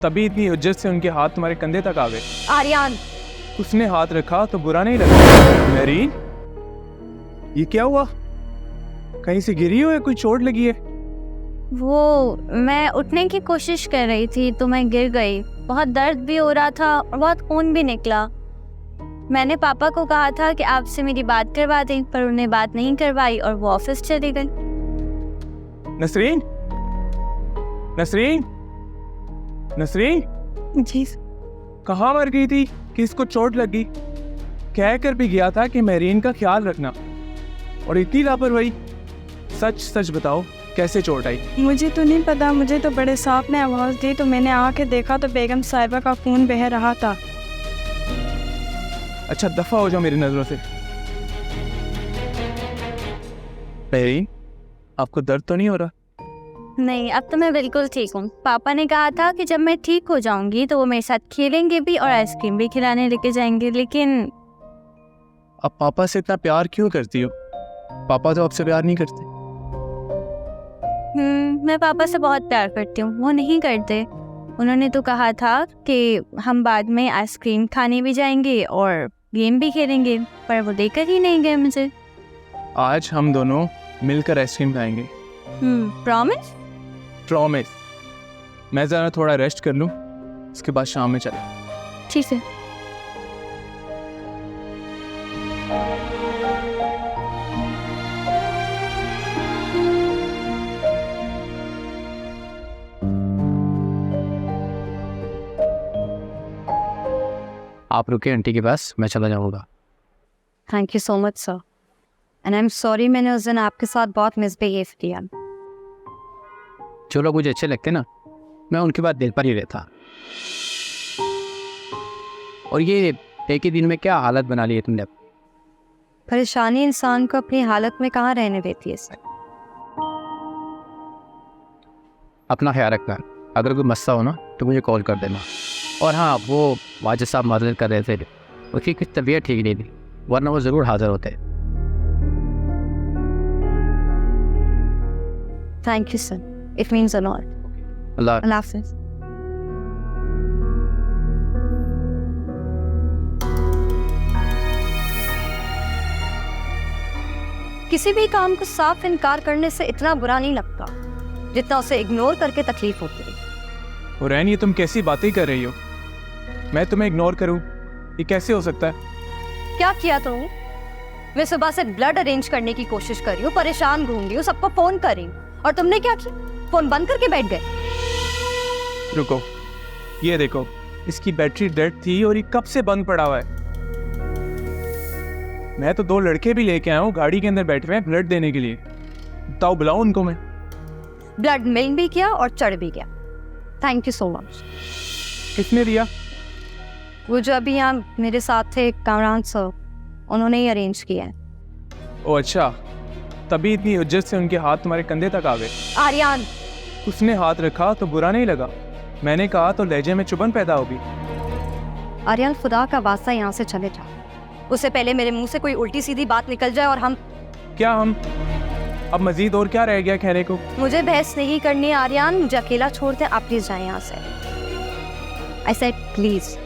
तभी इतनी हुज्जत से उनके हाथ तुम्हारे कंधे तक आ गए। आर्यन, उसने हाथ रखा तो बुरा नहीं लगा। मेरीन, ये क्या हुआ? कहीं से गिरी हो या कोई चोट लगी है? वो मैं उठने की कोशिश कर रही थी तो मैं गिर गई। बहुत दर्द भी हो रहा था और बहुत खून भी निकला। मैंने पापा को कहा था कि आपसे मेरी बात करवा दें, पर उन्हें बात नहीं करवाई और वो ऑफिस चली गई। नसरीन, नसरीन, नसरीन, जी कहाँ मर गई थी कि इसको चोट लगी? कह कर भी गया था कि मेरीन का ख्याल रखना, और इतनी लापरवाही। सच सच बताओ, कैसे चोट आई? मुझे तो नहीं पता, मुझे तो बड़े साहब ने आवाज़ दी तो मैंने आके देखा तो बेगम साहिबा का खून बह रहा था। अच्छा, दफा हो जाओ मेरी नजरों से। मेरीन, आपको दर्द तो नहीं हो रहा? नहीं, अब तो मैं बिल्कुल ठीक हूँ। पापा ने कहा था कि जब मैं ठीक हो जाऊंगी तो वो मेरे साथ खेलेंगे भी और आइसक्रीम भी खिलाने लेके जाएंगे, लेकिन अब पापा से इतना प्यार क्यों करती हो? पापा तो आपसे प्यार नहीं करते। मैं पापा से बहुत प्यार करती हूँ, वो नहीं करते। उन्होंने तो कहा था कि हम बाद में आइसक्रीम खाने भी जाएंगे और गेम भी खेलेंगे, पर वो लेकर ही नहीं गए मुझे। आज हम दोनों मिलकर आइसक्रीम खाएंगे। प्रॉमिस? प्रॉमिस। मैं ज़रा थोड़ा रेस्ट कर लूँ, उसके बाद शाम में चलें। ठीक है। आप रुके आंटी के पास, मैं चला जाऊंगा। Thank you so much sir, and I am sorry मैंने उस दिन आपके साथ बहुत मिसबिहेव किया। जो लोग मुझे अच्छे लगते ना, मैं उनके बाद दिल पर ही रहता। और ये एक ही दिन में क्या हालत बना ली है तुमने। परेशानी इंसान को अपनी हालत में कहाँ रहने देती है सर। अपना ख्याल रखना, अगर कोई मसला हो ना तो मुझे कॉल कर देना। और हाँ, वो वाजिद साहब मदद कर रहे थे, उसकी कुछ तबीयत ठीक नहीं थी, वरना वो ज़रूर हाजिर होते। Thank you sir, it means a lot. अल्लाह। अल्लाह हाफिज़। किसी भी काम को साफ इनकार करने से इतना बुरा नहीं लगता जितना उसे इग्नोर करके तकलीफ होती है। हुरैन, ये तुम कैसी बातें कर रही हो? मैं तुम्हें इग्नोर करूं, ये कैसे हो सकता है? क्या किया तुमने? मैं सुबह से ब्लड अरेंज करने की कोशिश कर रही हूँ, परेशान घूम रही हूँ, सबको फोन कर रही हूँ, और तुमने क्या किया? फोन बंद करके बैठ गए। रुको, ये देखो, इसकी बैटरी डेड थी और ये कब से बंद पड़ा हुआ है। मैं तो 2 लड़के भी लेके आया हूँ, गाड़ी के अंदर बैठे हुए हैं ब्लड देने के लिए। बताओ, बुलाऊं उनको मैं? ब्लड मिल भी गया और चढ़ भी गया। Thank you so much. किसने दिया? वो जो अभी यहाँ मेरे साथ थे, कामरान सर, उन्होंने ही अरेंज किया है। ओ अच्छा, तभी इतनी हुज्जत से उनके हाथ तुम्हारे कंधे तक आ गए। आर्यन, उसने हाथ रखा तो बुरा नहीं लगा। मैंने कहा तो लहजे में चुभन पैदा होगी। आर्यन, खुदा का वास्ता यहाँ से चले जाओ, उससे पहले मेरे मुंह से कोई उल्टी सीधी बात निकल जाए और हम। क्या हम? अब मजीद और क्या रह गया कहने को? मुझे बहस नहीं करनी आर्यन, मुझे अकेला छोड़ दे, आप प्लीज जाए यहाँ से। I said please.